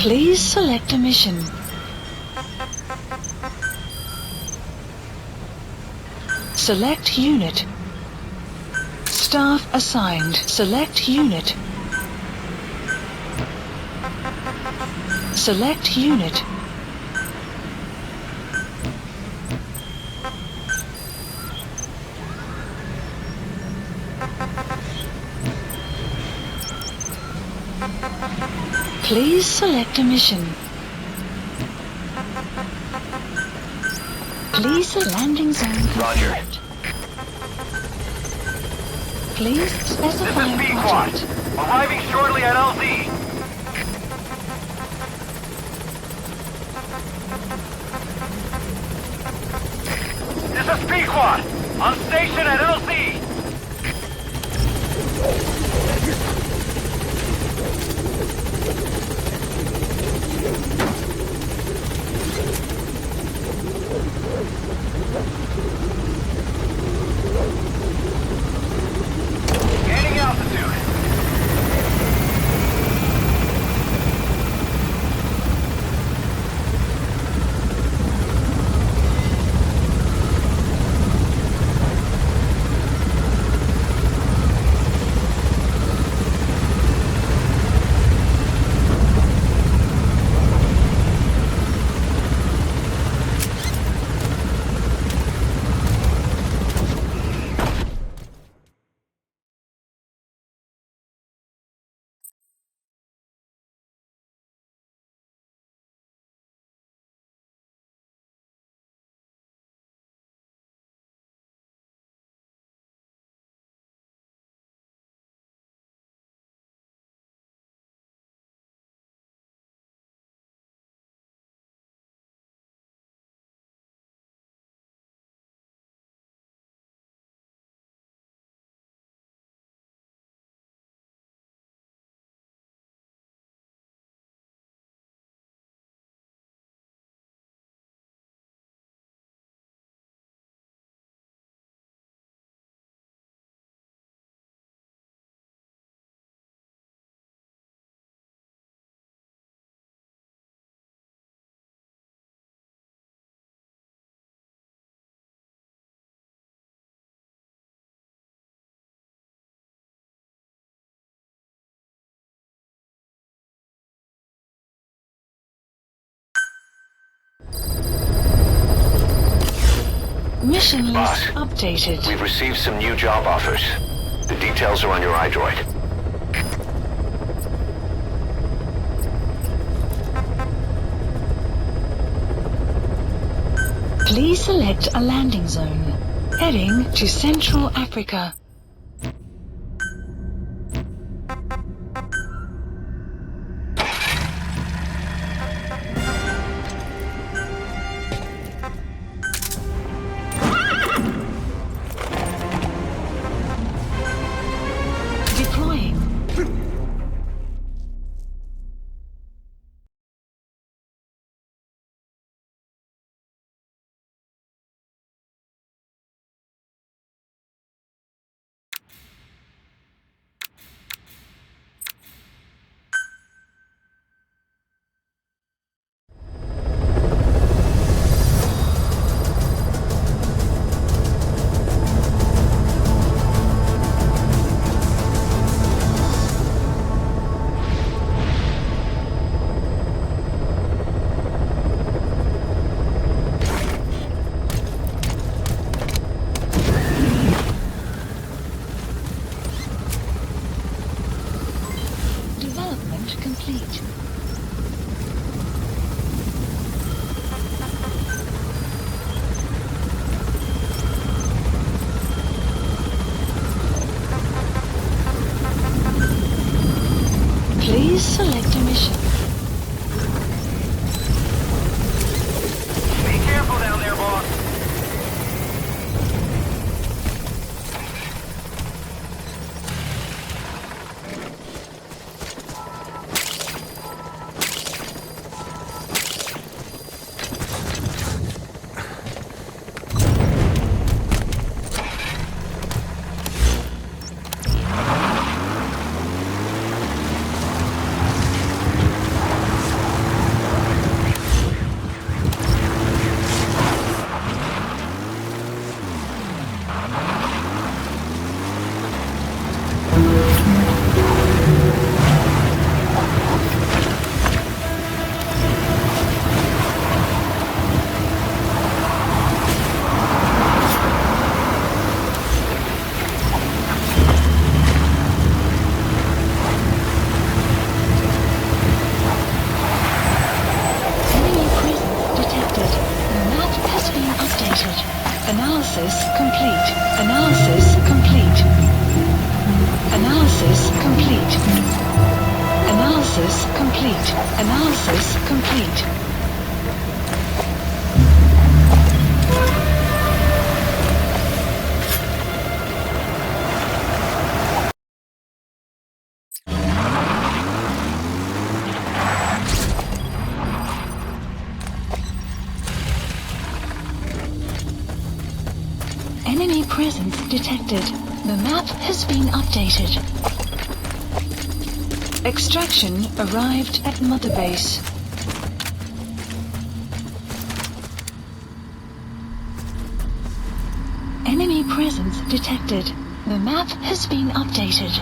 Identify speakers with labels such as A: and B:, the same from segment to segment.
A: Please select a mission. Select unit. Staff assigned. Select unit. Select unit. Please select a mission. Please landing zone
B: Roger.
A: confirmed. Please specify
B: This is
A: a
B: B-Quad.
A: project.
B: Arriving shortly at LZ. This is B-Quad. On station at LZ. Gaining altitude.
A: Mission
B: Boss,
A: list updated.
B: We've received some new job offers. The details are on your iDroid.
A: Please select a landing zone. Heading to Central Africa. Analysis complete. Analysis complete. Analysis complete. Analysis complete. Analysis complete. Enemy presence detected. The map has been updated. Extraction arrived at Mother Base. Enemy presence detected. The map has been updated.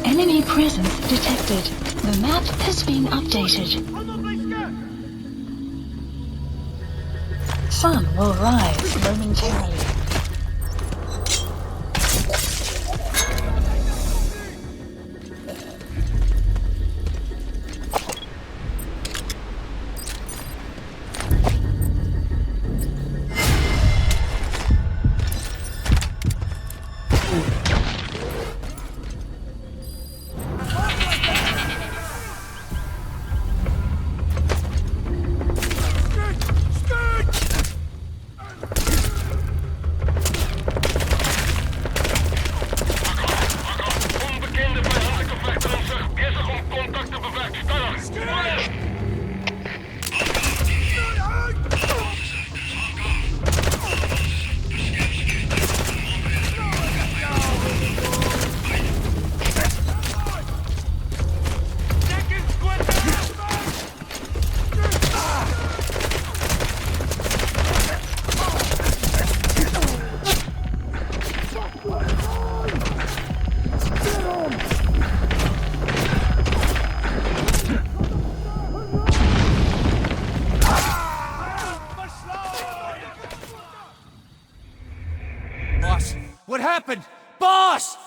A: Enemy presence detected. The map has been updated. Sun will rise momentarily.
C: Boss, what happened? Boss!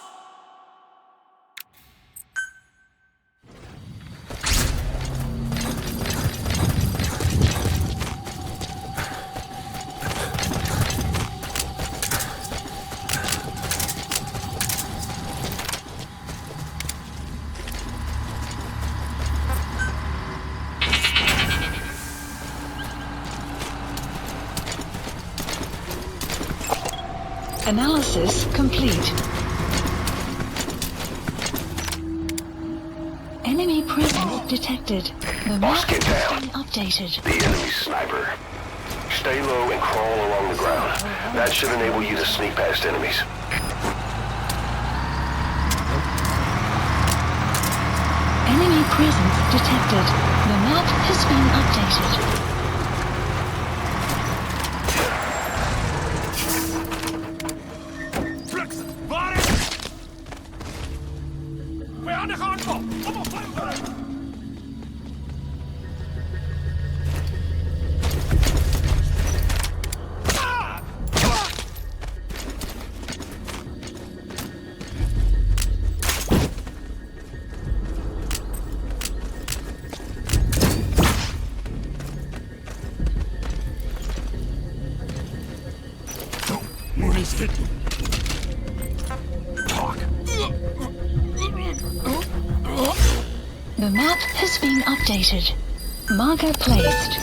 A: Analysis complete. Enemy presence detected. The map
D: Get
A: has
D: down.
A: been updated.
D: The enemy sniper. Stay low and crawl along the ground. That should enable you to sneak past enemies.
A: Enemy presence detected. The map has been updated. The map has been updated. Marker placed.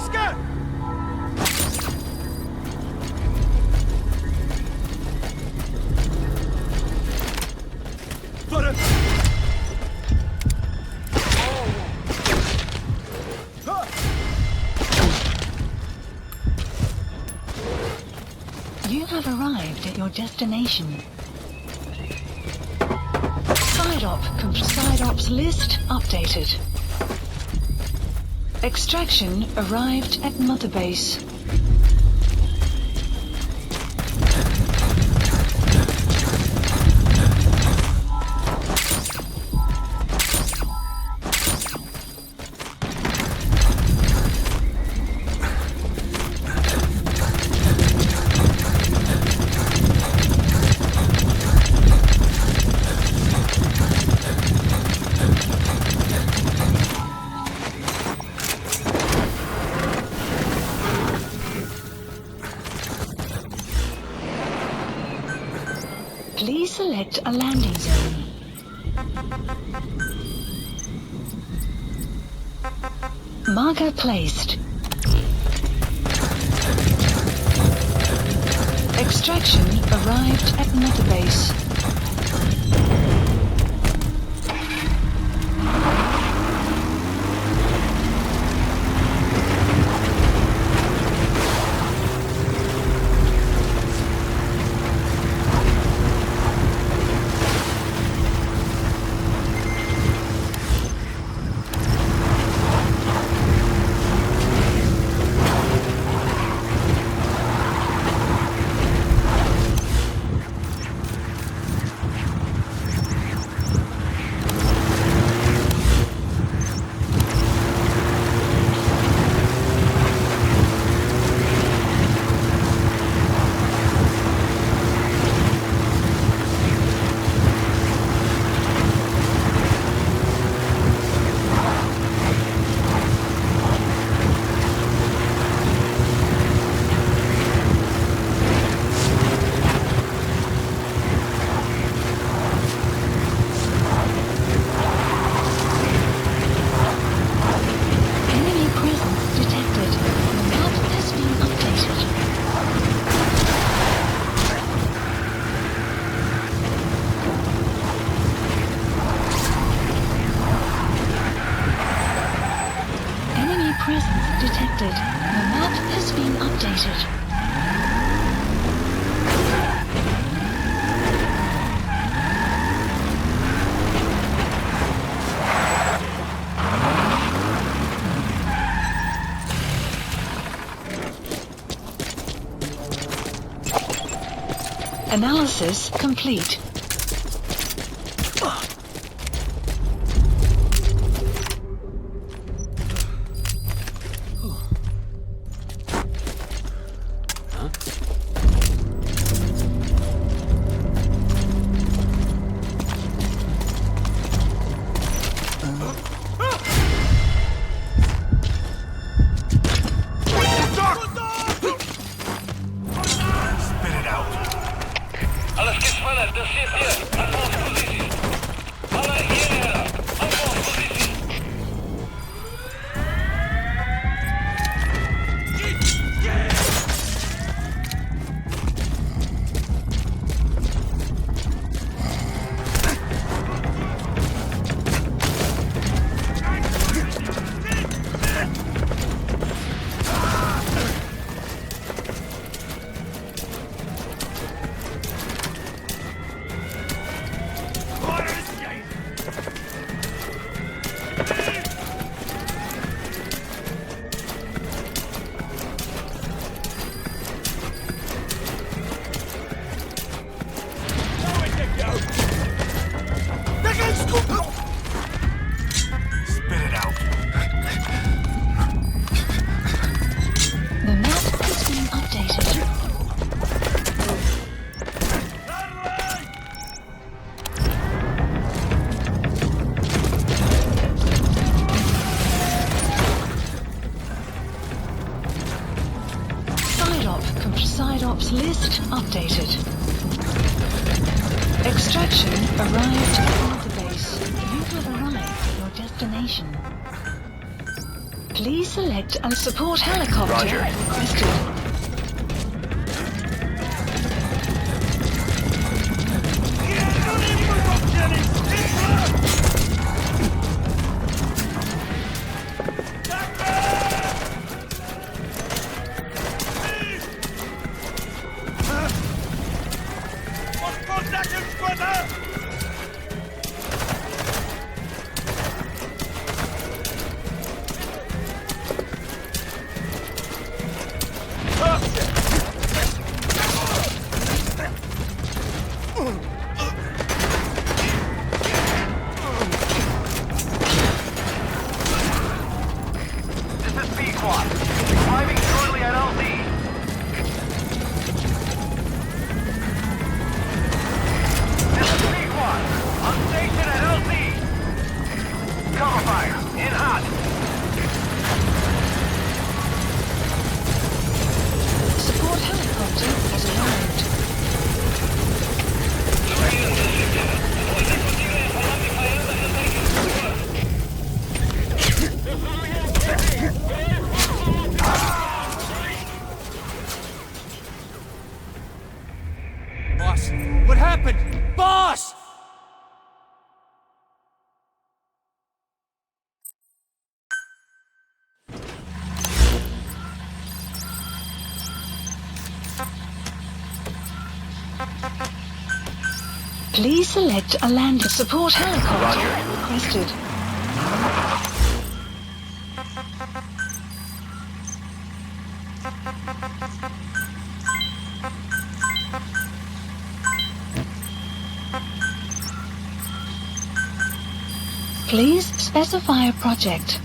C: bliska! För
A: You have arrived at your destination. Side ops list updated. Extraction arrived at Mother Base. Please select a landing zone. Marker placed. Extraction arrived at Mother Base. Detected. The map has been updated. Analysis complete.
B: Alles geht schneller, das steht hier. Advance Position. Alle hierher. Advance Position.
A: The map has been updated. Side ops list updated. Extraction arrived at the base. You have arrived at your destination. Please select a support helicopter
D: Roger.
A: requested.
B: This is B-Quad. Arriving shortly at LZ. This is B-Quad. On station at LZ. Cover fire. In hot.
A: Support helicopter has arrived.
C: Boss, what happened? Boss!
A: Please select a landing support helicopter
D: Roger.
A: requested. Please specify a project.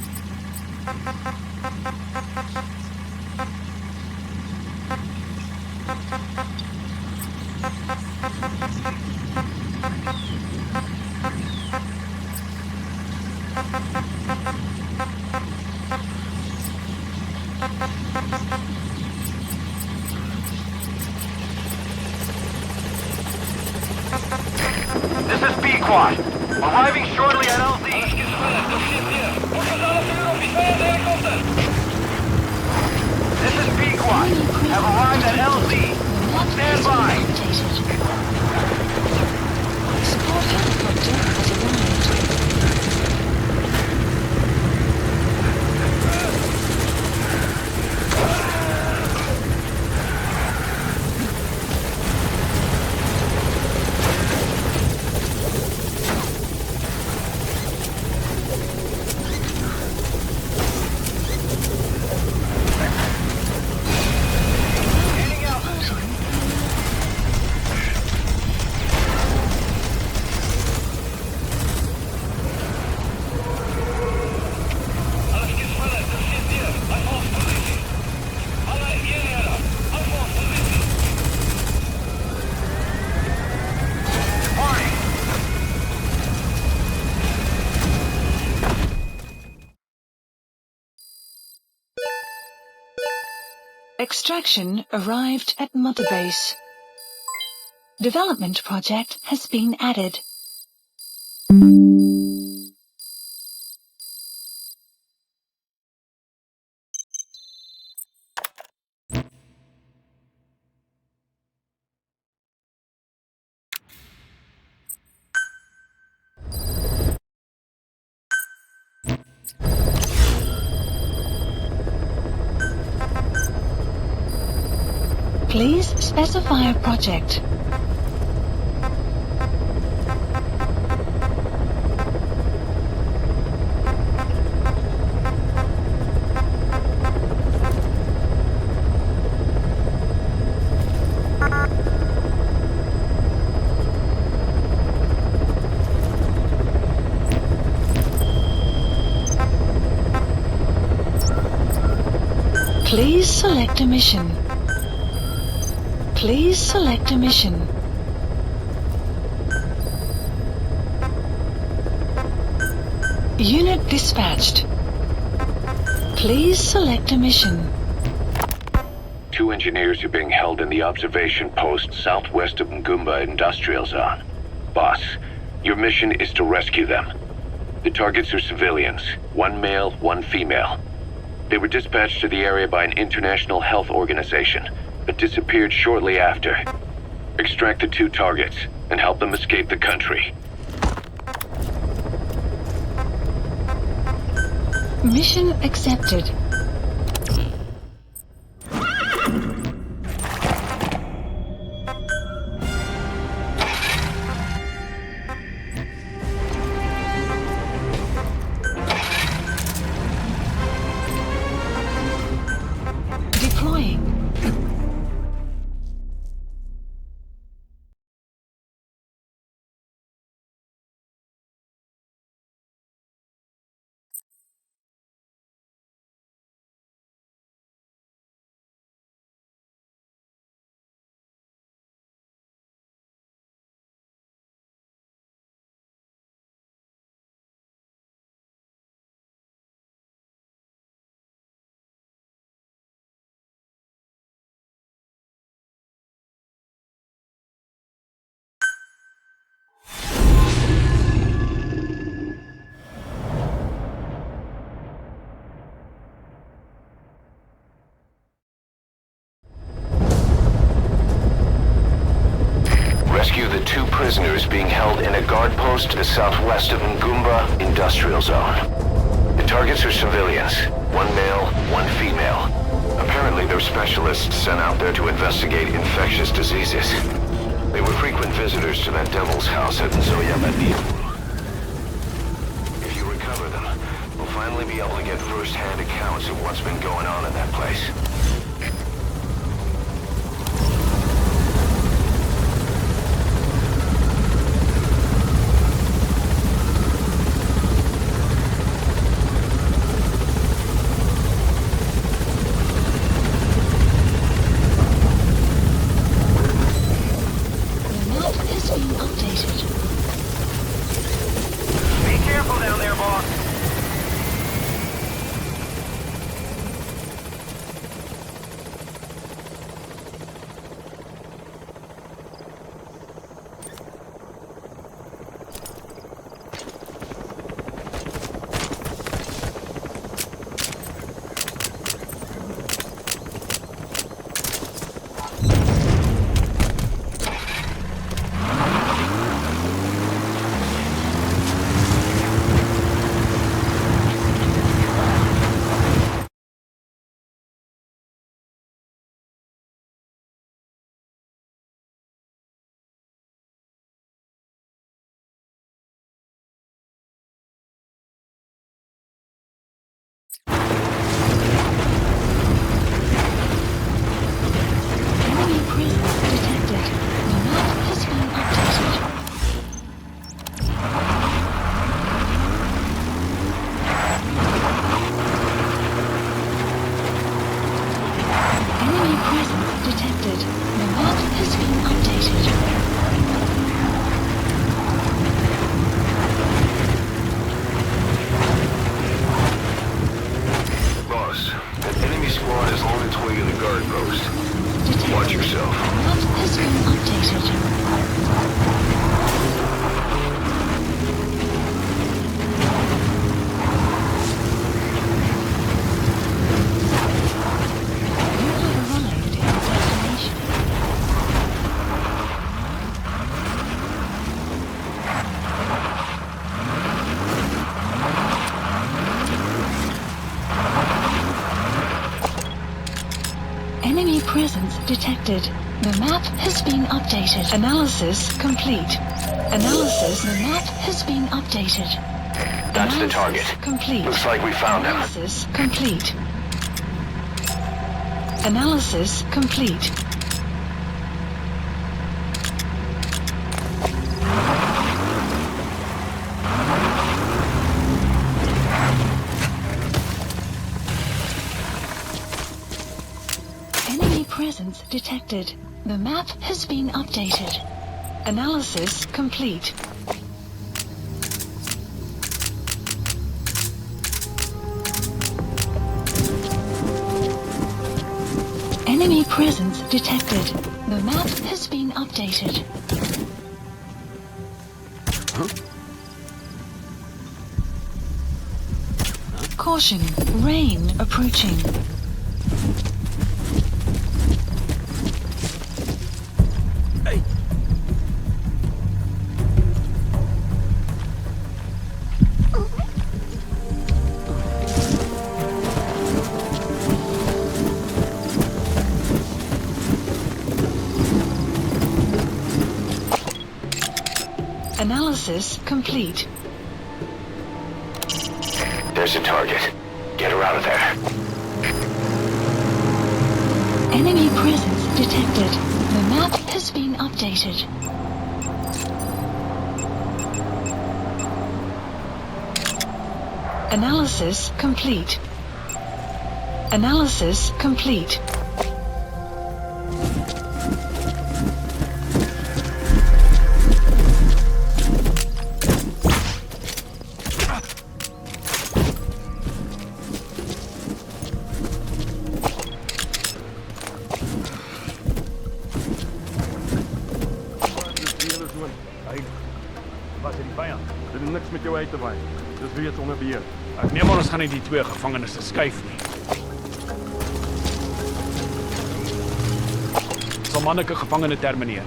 B: This is B-Quad. Arriving shortly at LZ. This is B-Quad. Have arrived at LZ. Stand by.
A: Support helicopter has arrived.
B: Heading out. Warning.
A: Extraction arrived at Mother Base. Development project has been added. Please specify a project. Please select a mission. Please select a mission. Unit dispatched. Please select a mission.
E: 2 engineers are being held in the observation post southwest of Ngumba Industrial Zone. Boss, your mission is to rescue them. The targets are civilians, 1 male, 1 female. They were dispatched to the area by an international health organization, but disappeared shortly after. Extract the 2 targets and help them escape the country.
A: Mission accepted. Deploying.
D: Rescue the 2 prisoners being held in a guard post to the southwest of Ngumba Industrial Zone. The targets are civilians, 1 male, 1 female. Apparently they're specialists sent out there to investigate infectious diseases. They were frequent visitors to that devil's house at Nzoyamadi. If you recover them, we'll finally be able to get first-hand accounts of what's been going on in that place.
B: Be careful down there, boss.
A: Enemy presence detected. The map has been updated. Analysis complete. Analysis. The map has been updated.
D: That's the target.
A: Complete.
D: Looks like we found him.
A: Analysis complete. Analysis complete. Enemy presence detected. The map has been updated. Analysis complete. Enemy presence detected. The map has been updated. Caution, rain approaching.
C: Hey!
A: Analysis complete.
D: There's a target. Get her out of there.
A: Enemy presence detected. The map has been updated. Analysis complete. Analysis complete.
F: Was die vijand. Dit is niks met jou uit te waai. Dis weet onder beheer. Ek neem aan ons gaan nie die twee gevangenes skuif nie. Sal manneke gevangene termineer.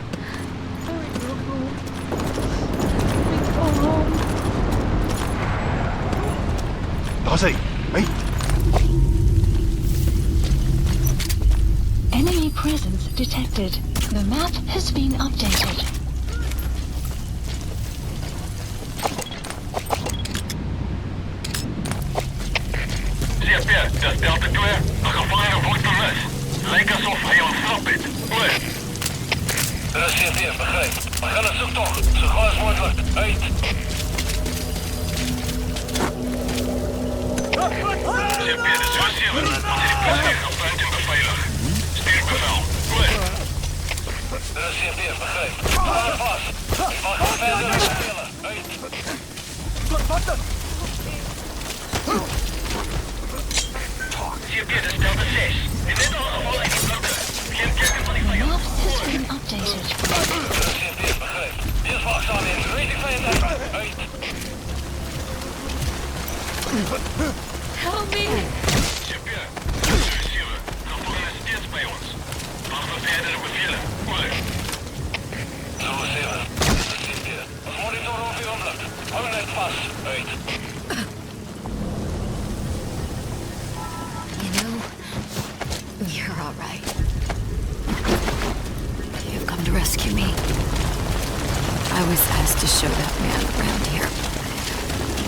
F: Daar's hy. Hey.
A: Enemy presence detected. The map has been updated.
B: CP, dis Delta 2. 'n gevangene word vermis. Lyk asof hy ontsnap het. Oor. Dis CP, begryp. Begin 'n soektog, so gou as moontlik. Uit. CP, dis so sewe. Ons het die plek gepunt en beveilig. Stuur bevel. Oor. Dis CP, begryp. Hou vas. Mag verder spelen. Uit. CP, dis Delta 6. Jy weet al geval uit die blokke. Geen teken van die
A: The
B: vijand.
A: map has been updated.
B: CP, begryp. Dis waar staan hier. Reed die vijand uit. Uit.
A: Help me!
B: CP, dis so sewe. Gevangene steeds by ons. Wag vir verdere bevele. Oor. Zo sewe. Dis CP. Ons monitor op die oomblik. Hou net vas. Uit.
G: You know, you're all right. You've come to rescue me. I was asked to show that man around here.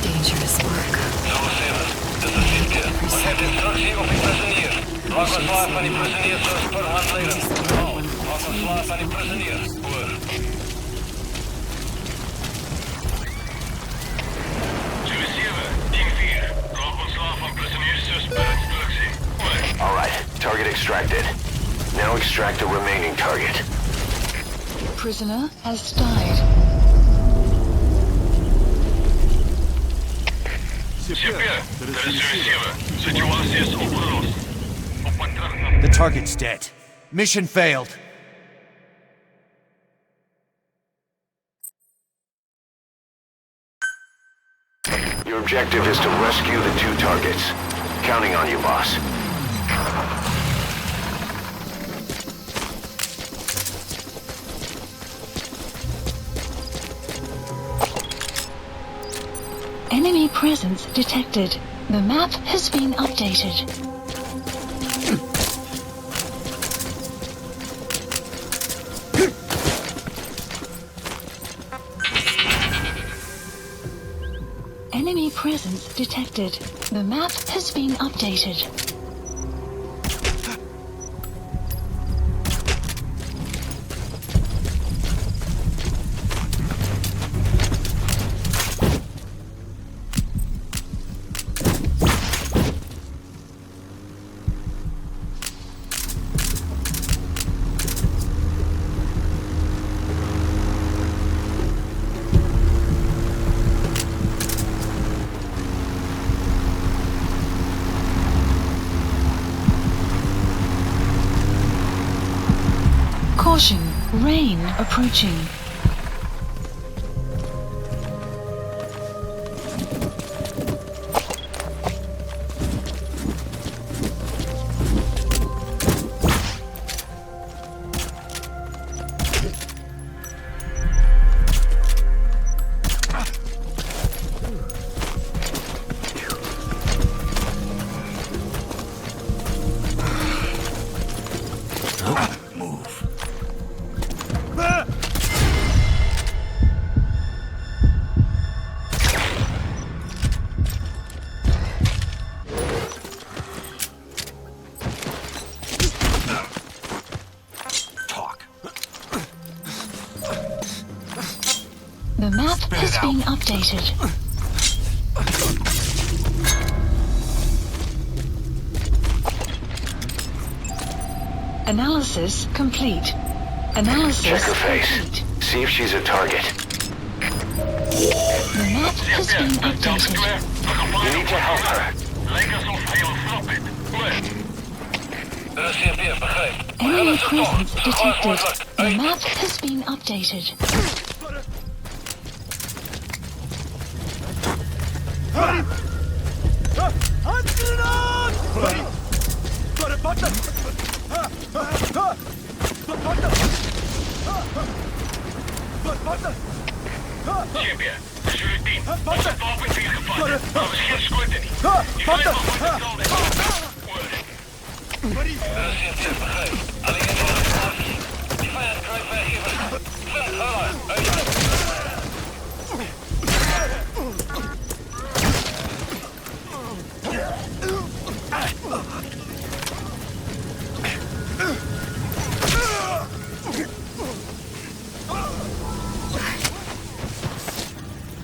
G: Dangerous work.
B: Zo sewe. Dis CP. Ons het instructie op die prisonier. Maak ons slaaf van die prisonier soos per handleiding. Maak ons slaaf van die prisonier. Oor. Zo sewe. 10-4. Raak ons slaaf van prisoniers soos per instructie. Oor.
D: All right. Target extracted. Now extract the remaining target.
A: Prisoner has died.
B: CP, dit is so sewe. Situasie is opgelos. Op pad terug na
C: The target's dead. Mission failed.
D: Your objective is to rescue the two targets. Counting on you, boss.
A: Enemy presence detected. The map has been updated. Enemy presence detected. The map has been updated. Caution, rain approaching. has been updated. Analysis complete. Analysis
D: Check her face.
A: complete.
D: See if she's a target.
A: The map has been updated.
D: You need to help her.
B: Lijkt alsof hij ontsnapt is. CFD, begrijp.
A: Enemy presence detected. The map has been updated.
B: CFD, is jullie team. Onze wapen is gevangen. Maar we geen squid in. Die vijf mag met de zon CFD, begrijp. Alleen in de informatie. Die vijand krijgt weggeven.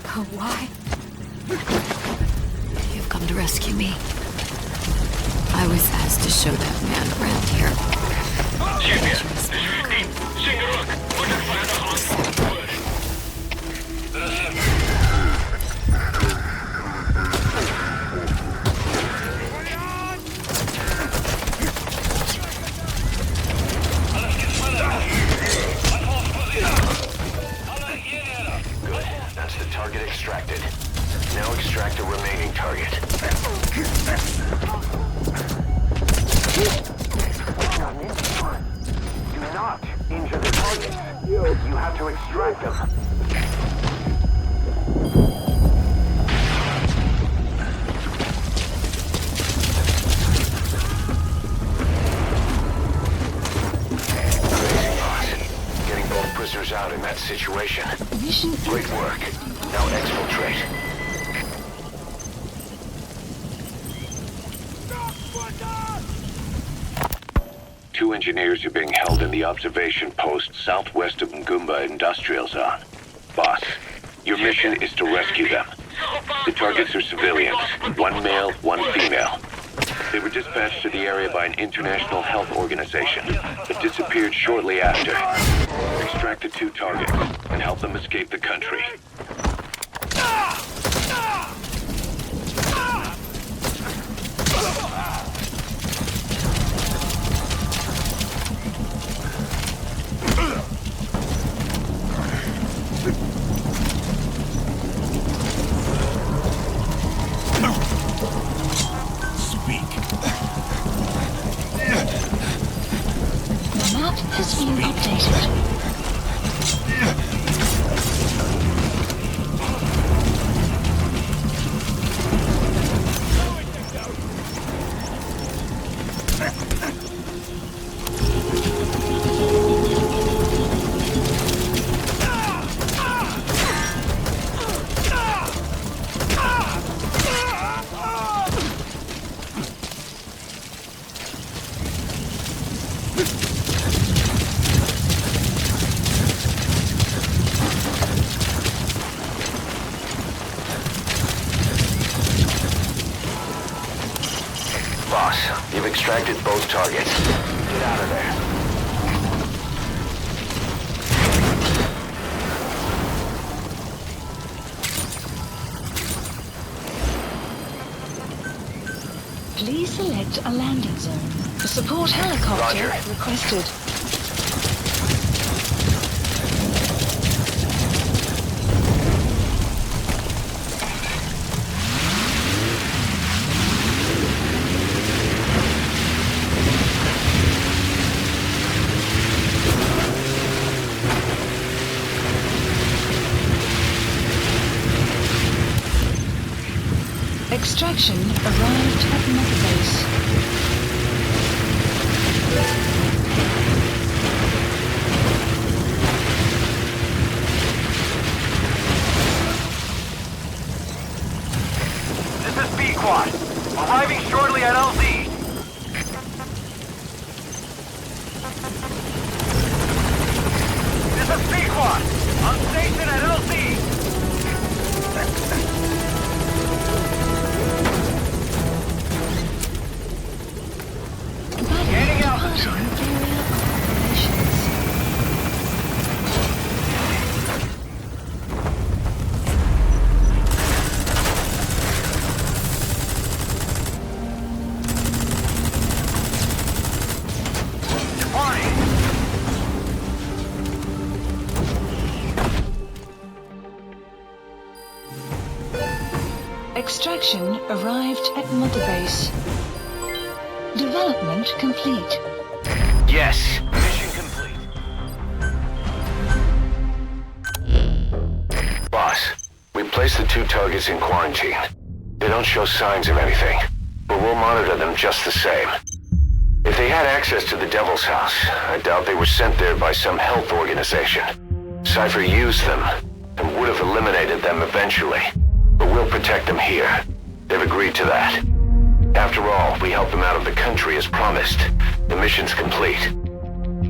G: Oh, why? You've come to rescue me. I was asked to show that man around here.
B: CFD, is jullie team. Zing er ook. Wordt het veilig aan.
D: That's the target extracted. Now extract the remaining target. Do not injure the target. You have to extract them. Crazy boss. Getting both prisoners out in that situation.
A: Mission
D: Great work. Now exfiltrate.
E: Two engineers are being held in the observation post southwest of Ngumba Industrial Zone. Boss, your mission is to rescue them. The targets are civilians, one male, one female. They were dispatched to the area by an international health organization, but disappeared shortly after. Extract the two targets and help them escape the country.
A: The map has been updated.
D: Boss, you've extracted both targets. Get out of there.
A: Please select a landing zone. A support helicopter
D: Roger.
A: requested. Extraction arrived at Mother Base.
H: This is B-Quad. Arriving shortly at LZ. This is B-Quad. On station at LZ.
A: to Imperial operations. Extraction arrived at Mother Base. Development complete.
D: Yes.
H: Mission complete.
D: Boss, we placed the 2 targets in quarantine. They don't show signs of anything, but we'll monitor them just the same. If they had access to the Devil's House, I doubt they were sent there by some health organization. Cypher used them, and would have eliminated them eventually. But we'll protect them here. They've agreed to that. After all, we helped them out of the country as promised. The mission's complete.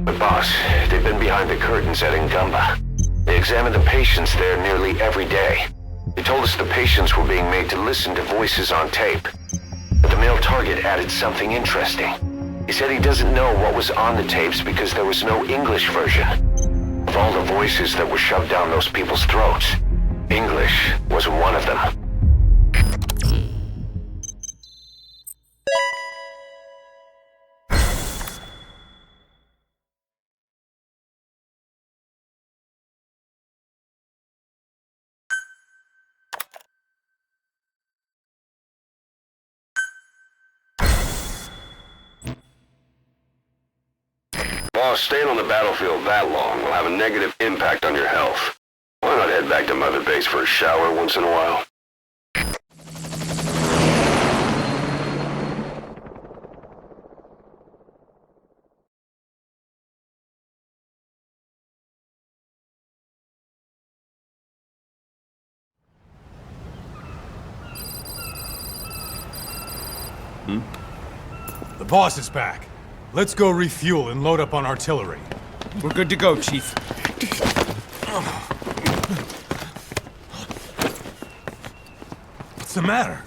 D: But boss, they've been behind the curtains at Ngumba. They examined the patients there nearly every day. They told us the patients were being made to listen to voices on tape. But the male target added something interesting. He said he doesn't know what was on the tapes because there was no English version. Of all the voices that were shoved down those people's throats, English wasn't one of them.
E: Boss, staying on the battlefield that long will have a negative impact on your health. Why not head back to Mother Base for a shower once in a while?
C: The boss is back. Let's go refuel and load up on artillery.
I: We're good to go, Chief.
C: What's the matter?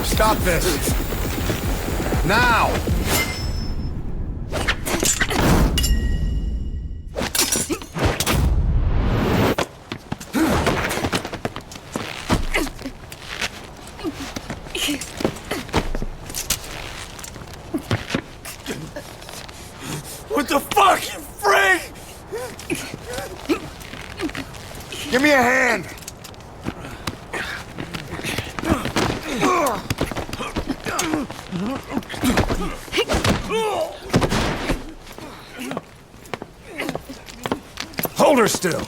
C: Stop this! Now!
I: What the fuck, you freak?
C: Give me a hand! Hold her still!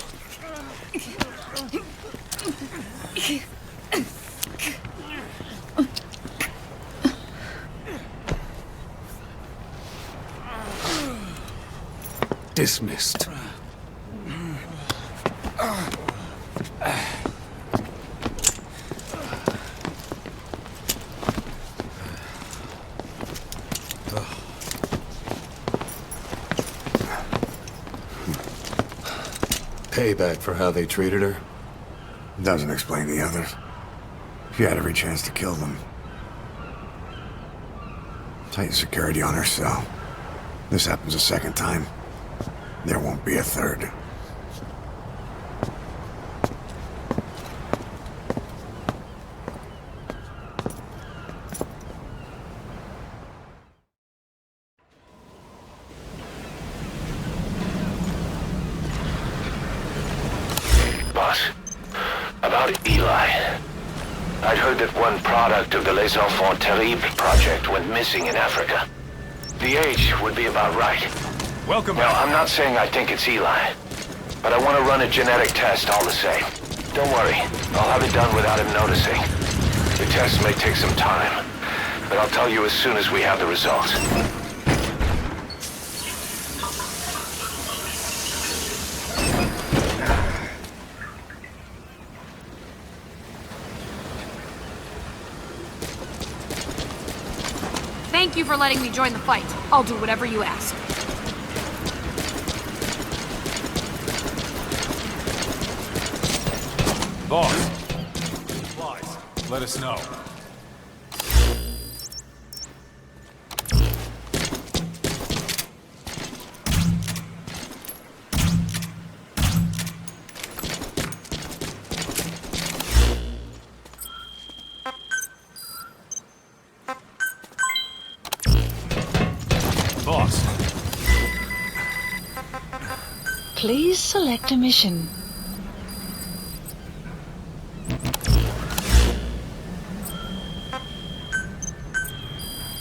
C: Dismissed.
J: Payback for how they treated her?
K: Doesn't explain the others. She had every chance to kill them. Tighten security on her cell. This happens a second time. There won't be a third.
D: Boss, about Eli. I'd heard that one product of the Les Enfants Terribles project went missing in Africa. The age would be about right.
C: Welcome
D: Now,
C: back.
D: I'm not saying I think it's Eli, but I want to run a genetic test all the same. Don't worry, I'll have it done without him noticing. The test may take some time, but I'll tell you as soon as we have the results.
L: Thank you for letting me join the fight. I'll do whatever you ask.
C: Boss. Supplies. Let us know. Boss.
A: Please select a mission.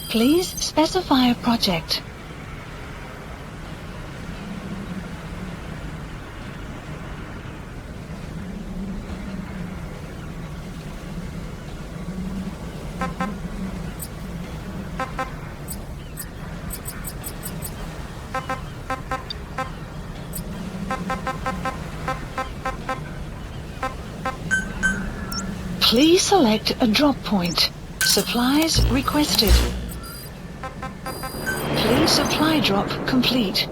A: Please specify a project. Please select a drop point. Supplies requested. Please supply drop complete.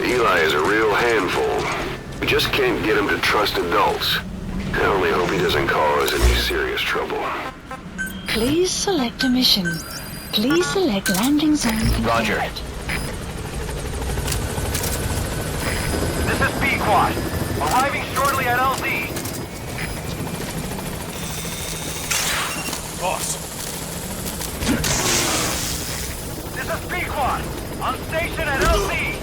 D: Eli is a real handful. We just can't get him to trust adults. I only hope he doesn't cause any serious trouble.
A: Please select a mission. Please select landing zone confirmed.
D: Roger.
H: This is B-Quad. Arriving shortly at LZ.
C: Boss.
H: This is B-Quad. On station at LZ.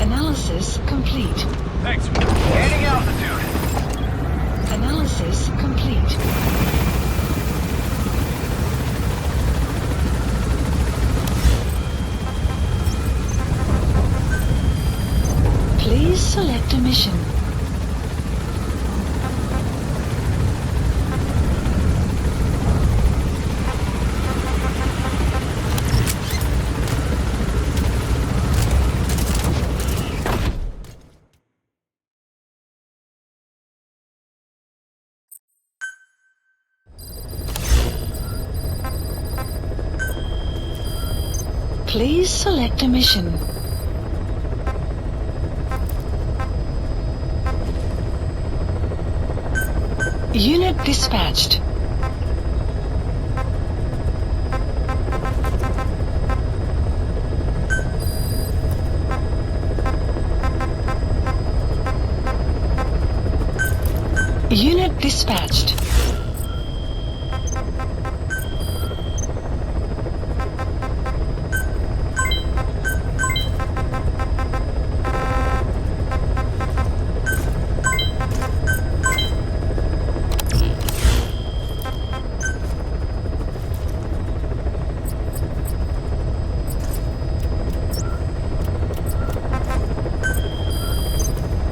A: Analysis complete.
C: Thanks.
H: Gaining altitude.
A: Analysis complete. Please select a mission. Please select a mission. Unit dispatched. Unit dispatched.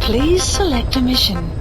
A: Please select a mission.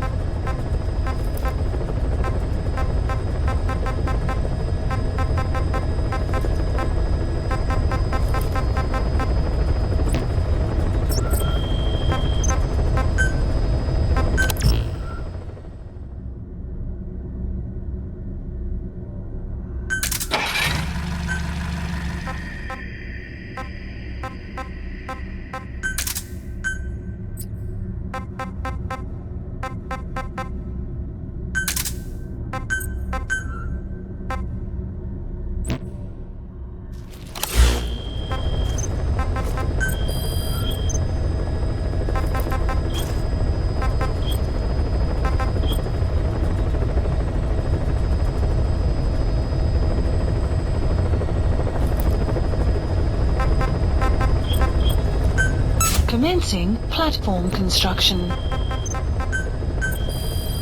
A: Commencing platform construction.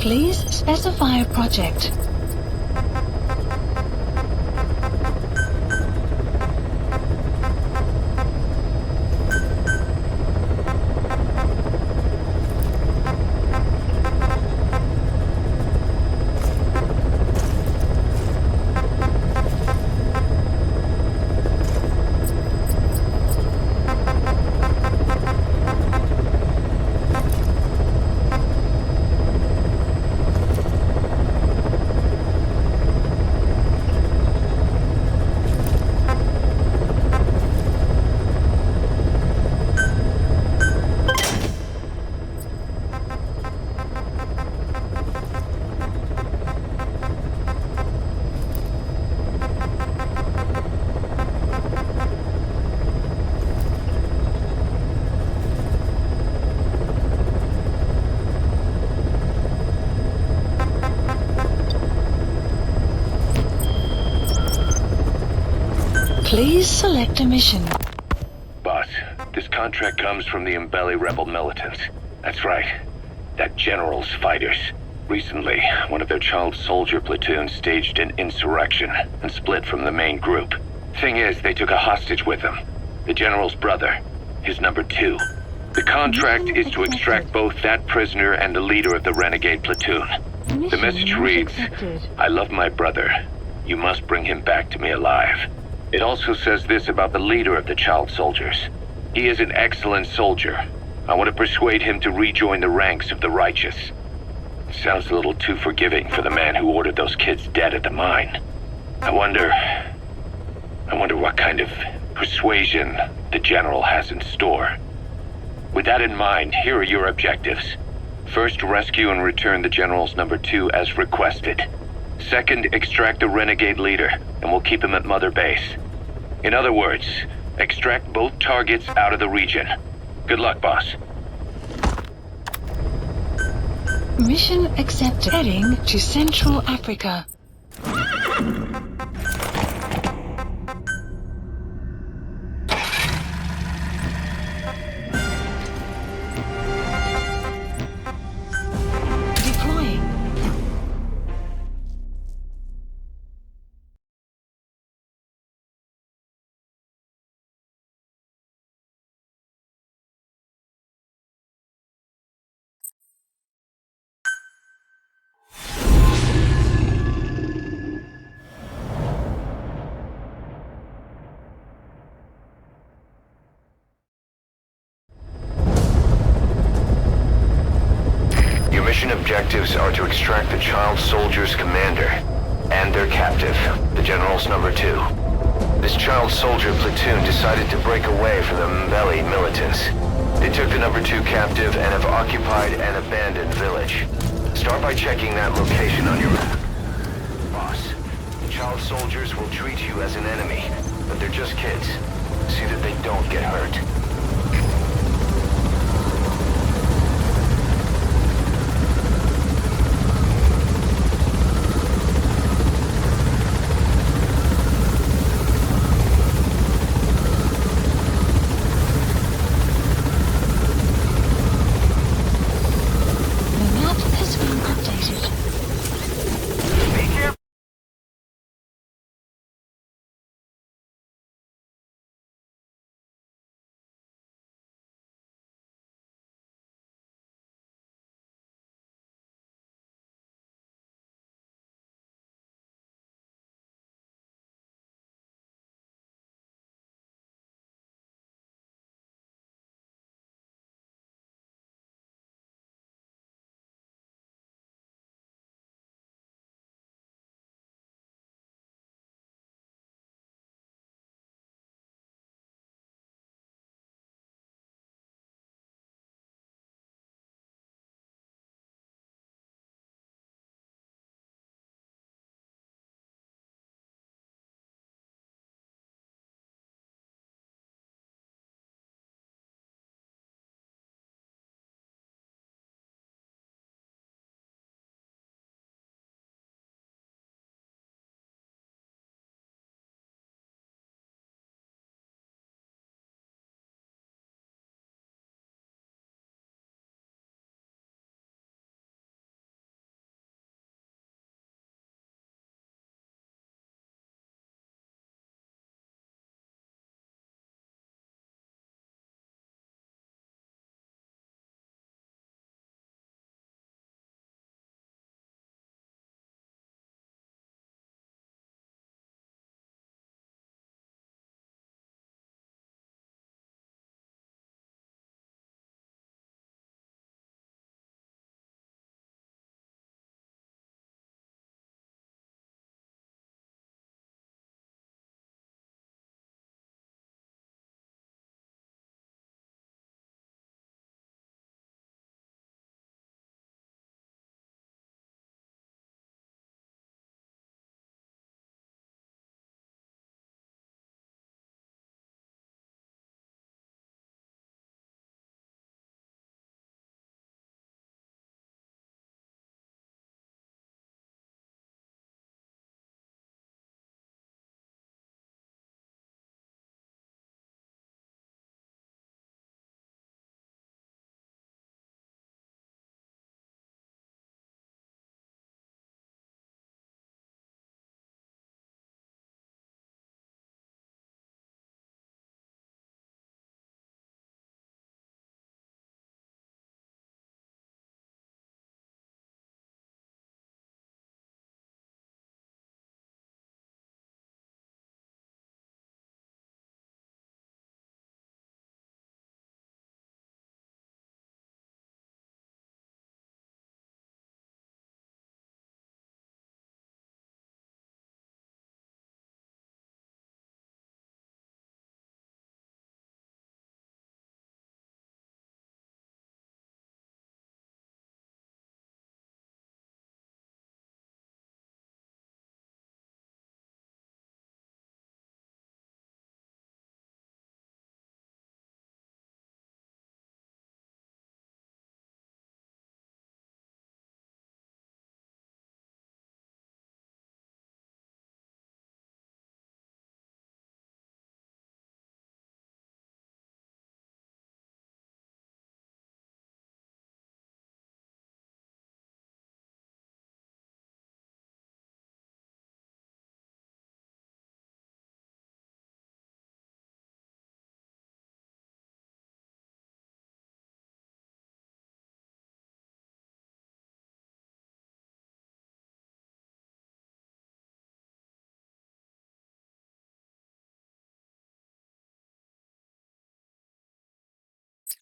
A: Please specify a project. Please select a mission.
E: Boss, this contract comes from the Mbeli rebel militants. That's right. That general's fighters. Recently, one of their child soldier platoons staged an insurrection and split from the main group. Thing is, they took a hostage with them. The general's brother. His number 2. The contract is to extract both that prisoner and the leader of the renegade platoon. The message reads, "I love my brother. You must bring him back to me alive." It also says this about the leader of the child soldiers. He is an excellent soldier. I want to persuade him to rejoin the ranks of the righteous. It sounds a little too forgiving for the man who ordered those kids dead at the mine. I wonder what kind of persuasion the general has in store. With that in mind, here are your objectives. First, rescue and return the general's number 2 as requested. Second, extract the renegade leader, and we'll keep him at Mother Base. In other words, extract both targets out of the region. Good luck, boss.
A: Mission accepted. Heading to Central Africa.
D: Mission objectives are to extract the child soldier's commander and their captive, the general's number 2. This child soldier platoon decided to break away from the Mbeli militants. They took the number 2 captive and have occupied an abandoned village. Start by checking that location on your map. Boss, the child soldiers will treat you as an enemy, but they're just kids. See that they don't get hurt.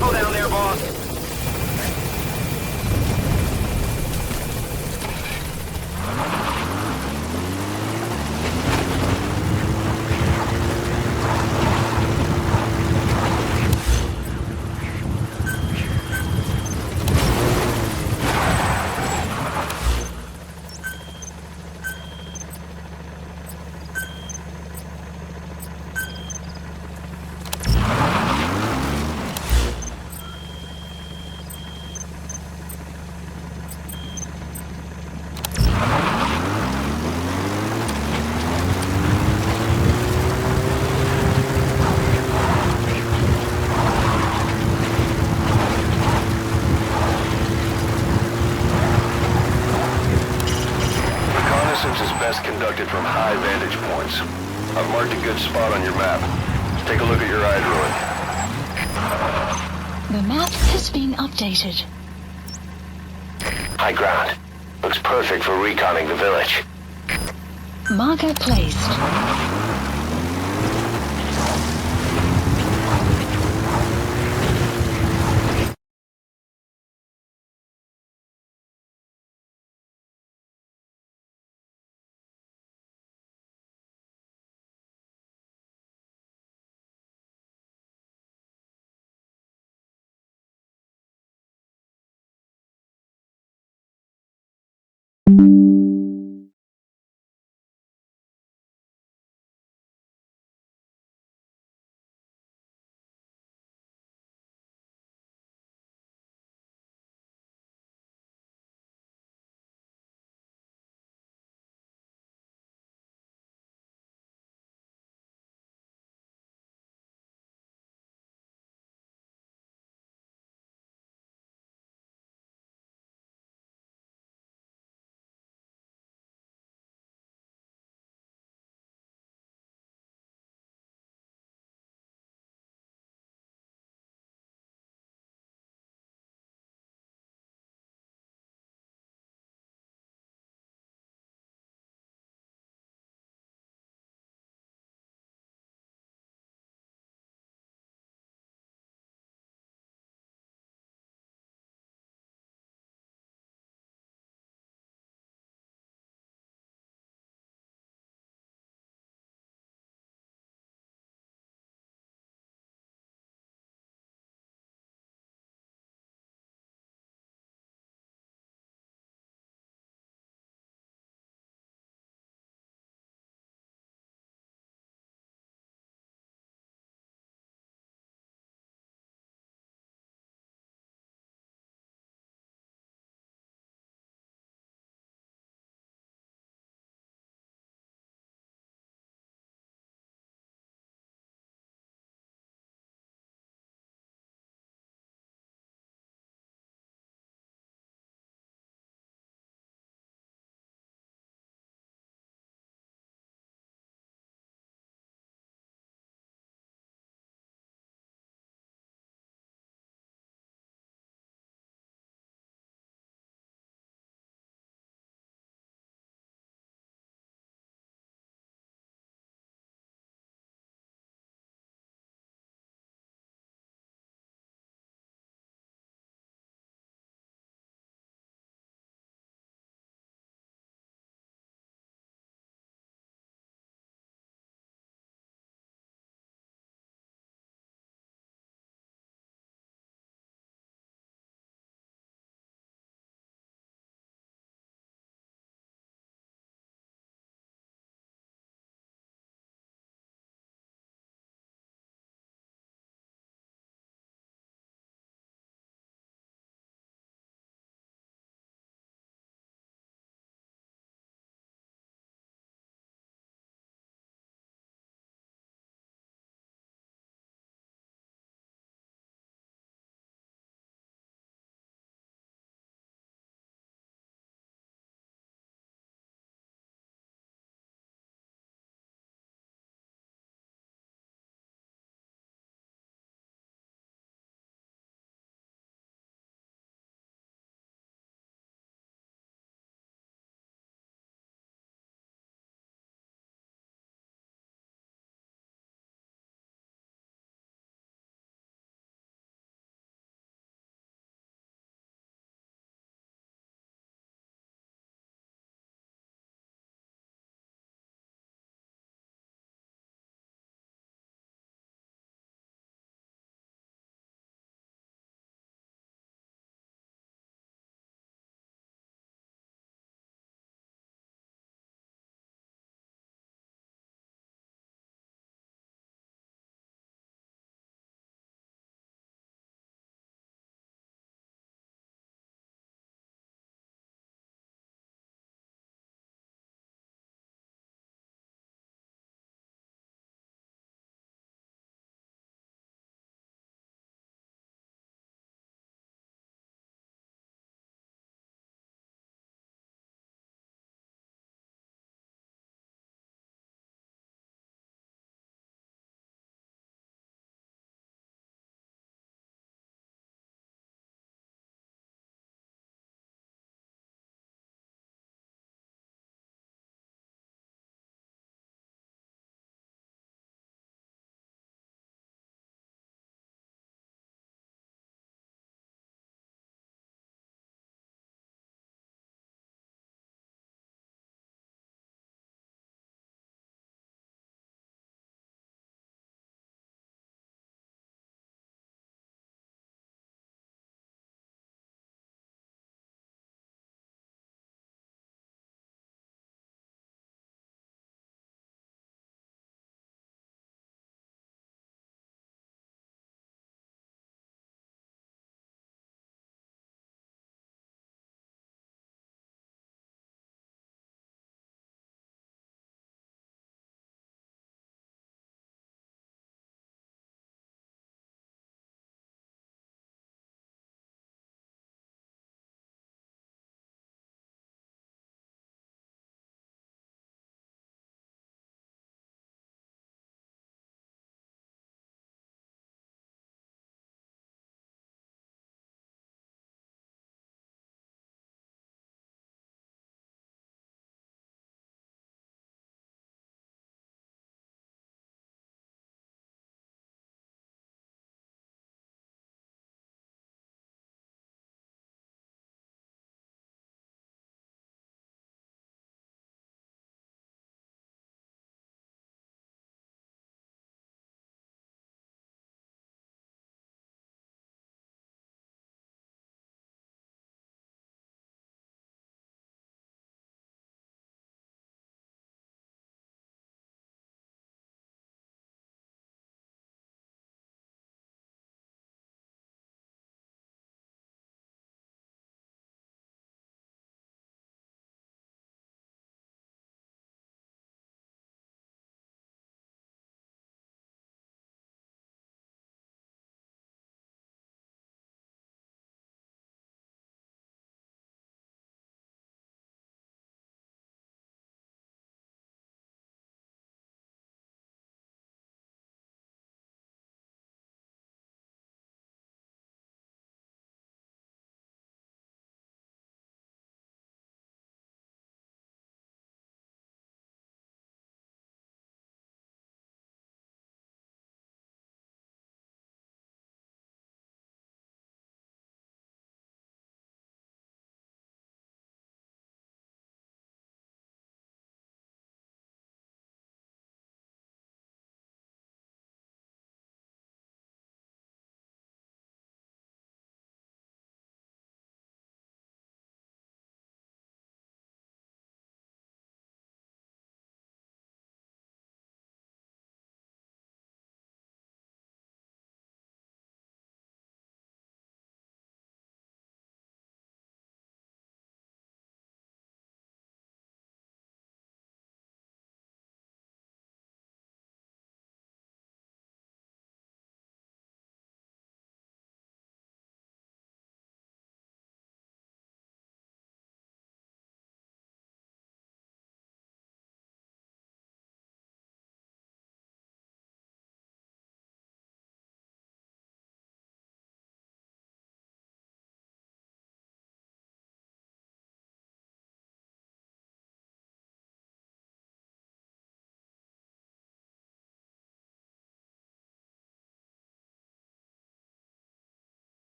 H: Go down there, boss.
D: Reconnaissance is best conducted from high vantage points. I've marked a good spot on your map. Take a look at your eye druid.
A: The map has been updated.
D: High ground. Looks perfect for reconning the village.
A: Marker placed.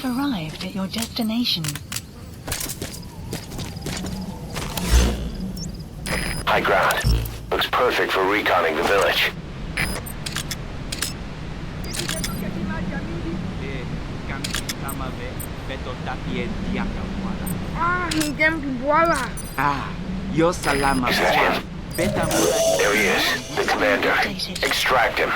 A: have arrived at your destination.
D: High ground. Looks perfect for reconning the village.
M: Yo salama.
D: Is that him? There he is, the commander. Extract him.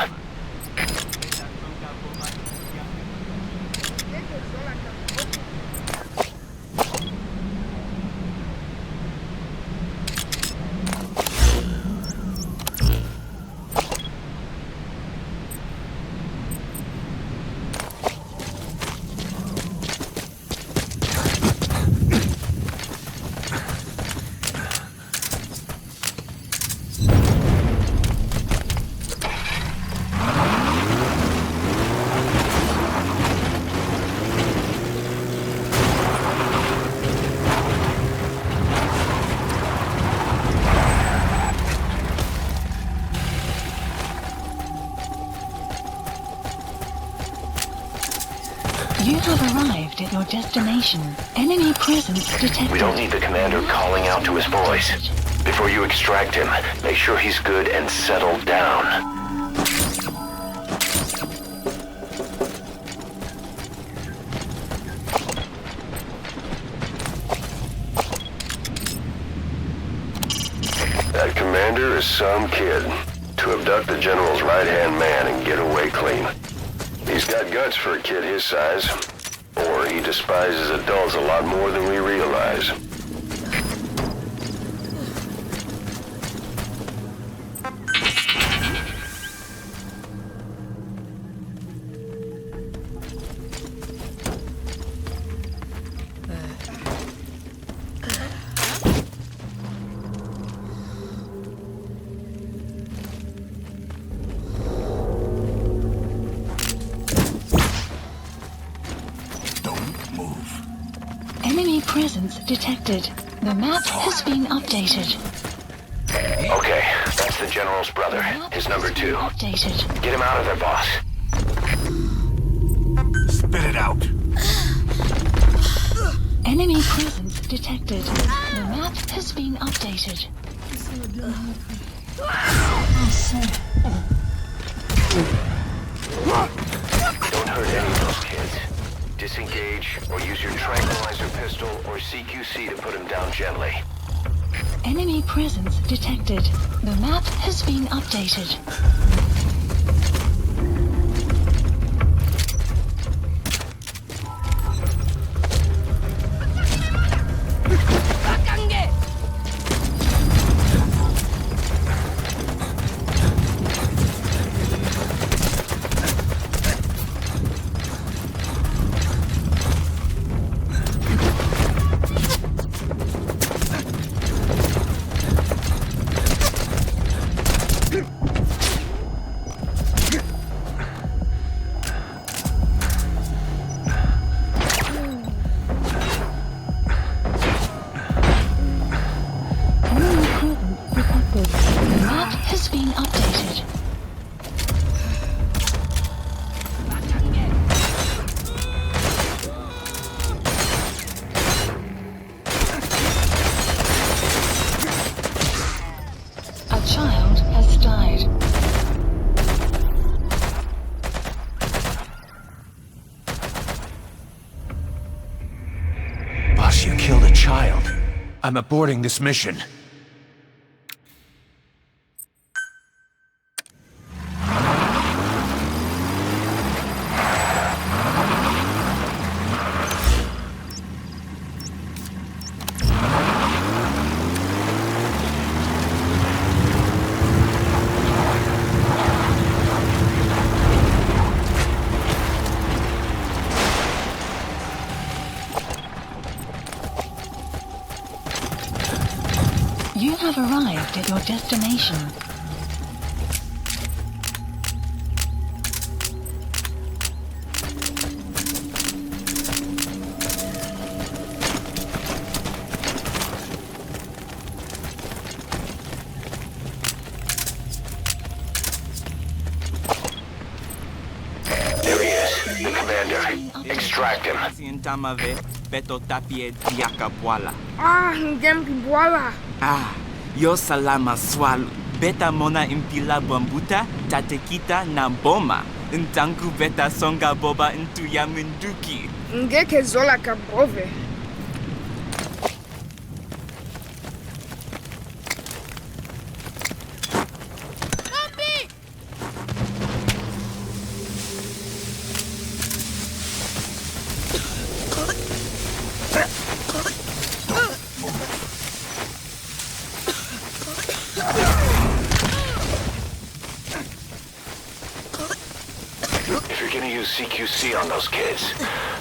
A: You have arrived at your destination. Enemy presence detected.
D: We don't need the commander calling out to his boys. Before you extract him, make sure he's good and settled down. That commander is some kid. To abduct the general's right-hand man and get away clean. He's got guts for a kid his size. Or he despises adults a lot more than we realize.
A: Enemy presence detected. The map has been updated.
D: Okay, that's the general's brother. His number 2.
A: Updated.
D: Get him out of there, boss.
K: Spit it out.
A: Enemy presence detected. The map has been updated.
D: Don't hurt any of those kids. Disengage, or use your tranquilizer pistol or CQC to put him down gently.
A: Enemy presence detected. The map has been updated.
N: You killed a child. I'm aborting this mission.
A: You have arrived at your destination.
D: There he is, the commander. Extract extract him.
O: Ah, Ngempi Bwala.
M: Ah, yo salama swalu. Beta mona impila bambuta, tatekita na boma. Ntangu beta songa boba into yamunduki.
O: Ngeke zola kabrove.
D: If you're gonna use CQC on those kids,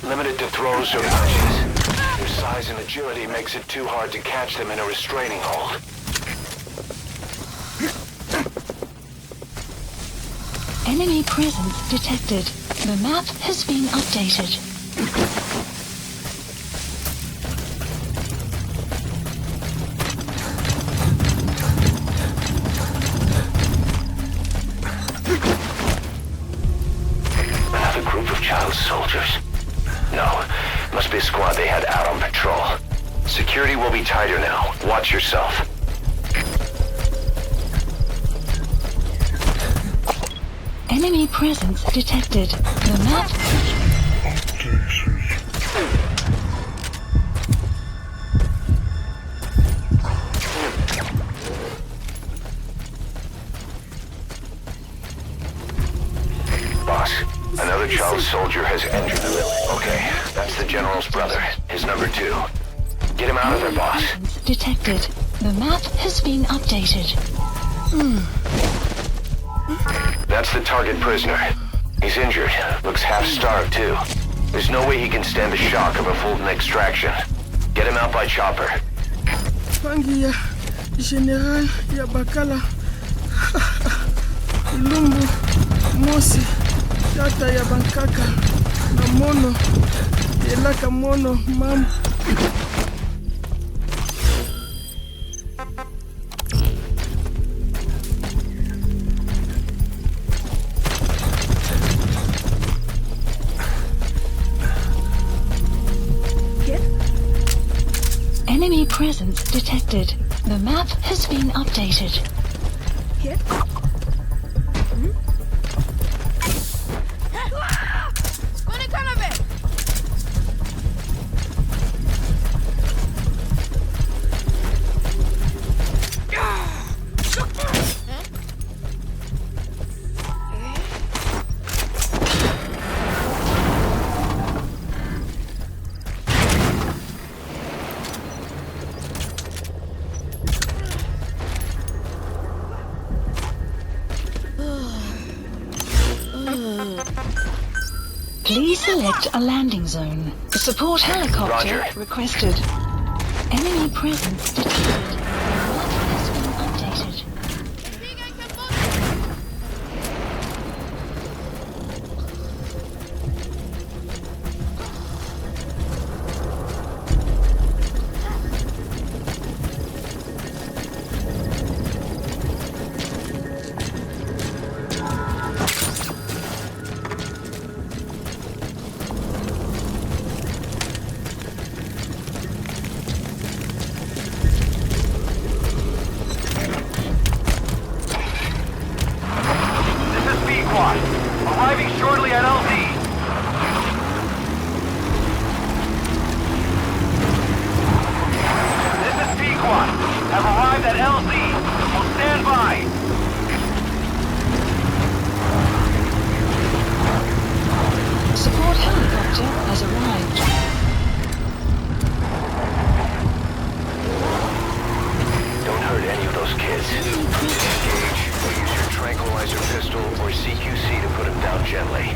D: limit it to throws or punches. Their size and agility makes it too hard to catch them in a restraining hold.
A: Enemy presence detected. The map has been updated.
D: Another group of child soldiers. No, must be a squad they had out on patrol. Security will be tighter now. Watch yourself.
A: Enemy presence detected. The map...
D: Boss, another child soldier has entered the village. Okay, that's the general's brother, his number 2. Get him out of there, boss.
A: Detected. The map has been updated.
D: That's the target prisoner. He's injured. Looks half-starved, too. There's no way he can stand the shock of a Fulton extraction. Get him out by chopper.
O: Fangi ya General ya Bakala. Ilumbu, Mosi, Shata ya Bankaka, na Mono, Elaka Mono, Mam.
A: Enemy presence detected. The map has been updated.
O: Here?
A: Please select a landing zone. Support helicopter requested. Enemy presence detected. The map has been updated.
H: Arriving shortly at LZ. This is Pequot. Have arrived at LZ. Will stand by.
A: Support helicopter has arrived.
D: Don't hurt any of those kids. Engage, or use your tranquilizer pistol or CQC to put him down gently.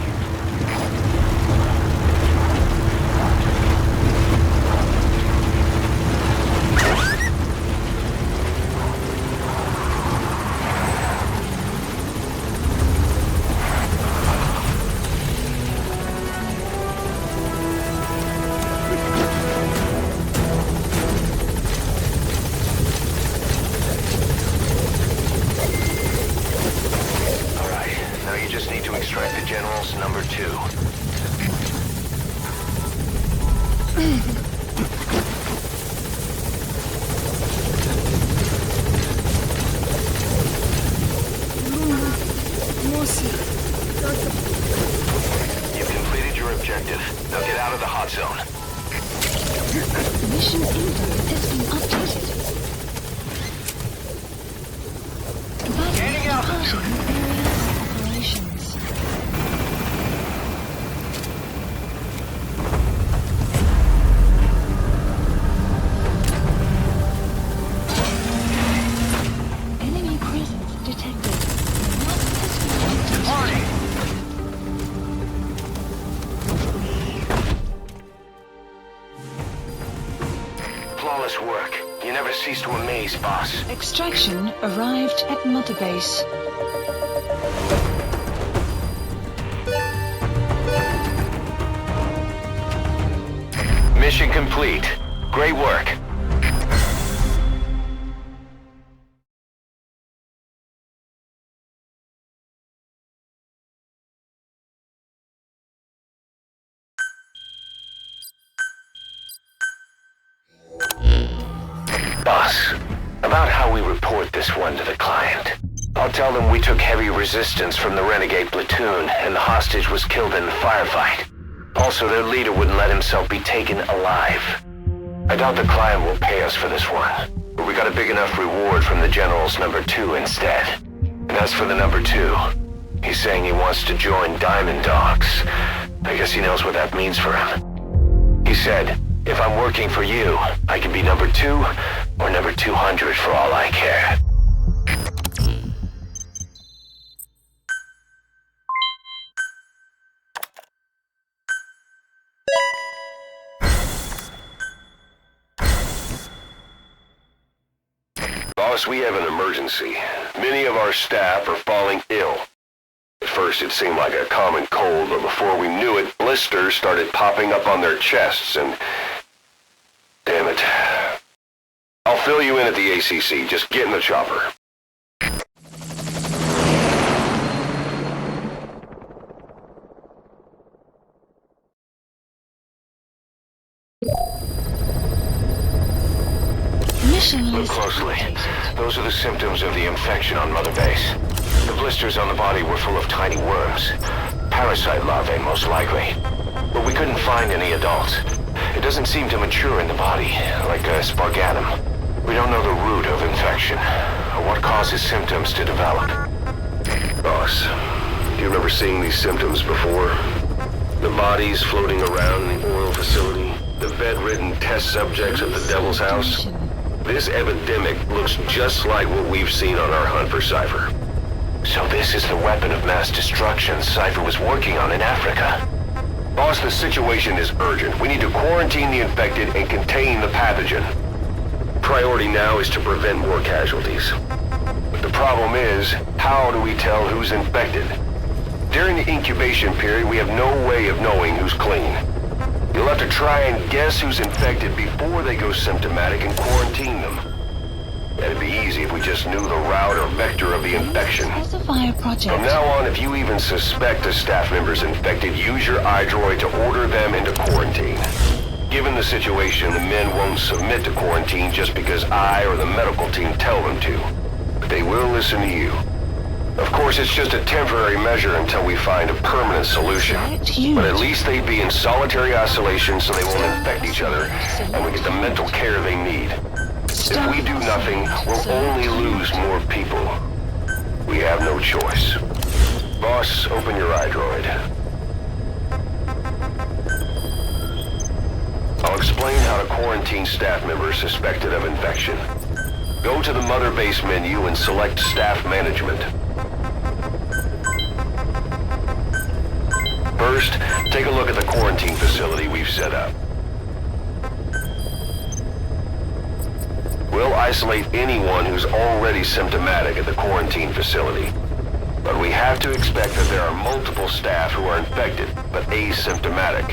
D: All right, now you just need to extract the general's number 2. cease to amaze, boss.
A: Extraction arrived at Mother Base.
D: Mission complete. Great work. Boss, about how we report this one to the client. I'll tell them we took heavy resistance from the renegade platoon and the hostage was killed in the firefight. Also, their leader wouldn't let himself be taken alive. I doubt the client will pay us for this one, but we got a big enough reward from the General's number 2 instead. And as for the number 2, he's saying he wants to join Diamond Dogs. I guess he knows what that means for him. He said, if I'm working for you, I can be number 2 or number 200 for all I care. Boss, we have an emergency. Many of our staff are falling ill. At first it seemed like a common cold, but before we knew it, blisters started popping up on their chests and... Damn it. I'll fill you in at the ACC. Just get in the chopper. Look closely. Those are the symptoms of the infection on Mother Base. The blisters on the body were full of tiny worms. Parasite larvae, most likely. But we couldn't find any adults. It doesn't seem to mature in the body, like a spargatum. We don't know the root of infection, or what causes symptoms to develop. Boss, do you remember seeing these symptoms before? The bodies floating around in the oil facility, the bedridden test subjects at the Devil's House. This epidemic looks just like what we've seen on our hunt for Cypher. So this is the weapon of mass destruction Cypher was working on in Africa. Boss, the situation is urgent. We need to quarantine the infected and contain the pathogen. Priority now is to prevent more casualties. But the problem is, how do we tell who's infected? During the incubation period, we have no way of knowing who's clean. You'll have to try and guess who's infected before they go symptomatic and quarantine them. That'd be easy if we just knew the route or vector of the infection. From now on, if you even suspect a staff member's infected, use your iDroid to order them into quarantine. Given the situation, the men won't submit to quarantine just because I or the medical team tell them to. But they will listen to you. Of course, it's just a temporary measure until we find a permanent solution. But at least they'd be in solitary isolation so they won't infect each other, and we get the mental care they need. If we do nothing, we'll only lose more people. We have no choice. Boss, open your iDroid. I'll explain how to quarantine staff members suspected of infection. Go to the Mother Base menu and select Staff Management. First, take a look at the quarantine facility we've set up. We'll isolate anyone who's already symptomatic at the quarantine facility. But we have to expect that there are multiple staff who are infected, but asymptomatic.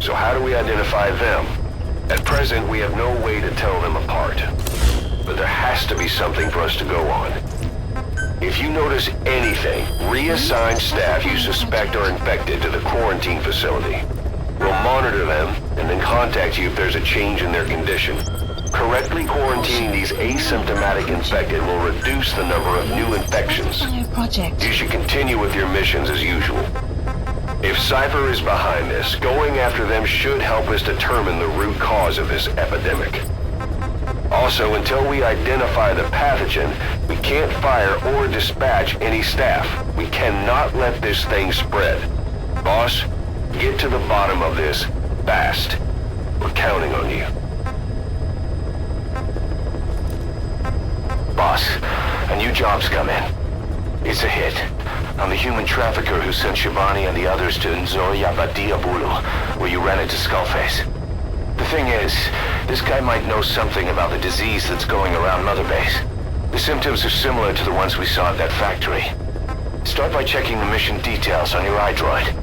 D: So how do we identify them? At present, we have no way to tell them apart. But there has to be something for us to go on. If you notice anything, reassign staff you suspect are infected to the quarantine facility. We'll monitor them and then contact you if there's a change in their condition. Correctly quarantining these asymptomatic infected will reduce the number of new infections. You should continue with your missions as usual. If Cypher is behind this, going after them should help us determine the root cause of this epidemic. Also, until we identify the pathogen, we can't fire or dispatch any staff. We cannot let this thing spread. Boss, get to the bottom of this fast. We're counting on you. Boss, a new job's come in. It's a hit. I'm the human trafficker who sent Shivani and the others to Nzoya Badia Bulu, where you ran into Skullface. The thing is, this guy might know something about the disease that's going around Mother Base. The symptoms are similar to the ones we saw at that factory. Start by checking the mission details on your iDroid.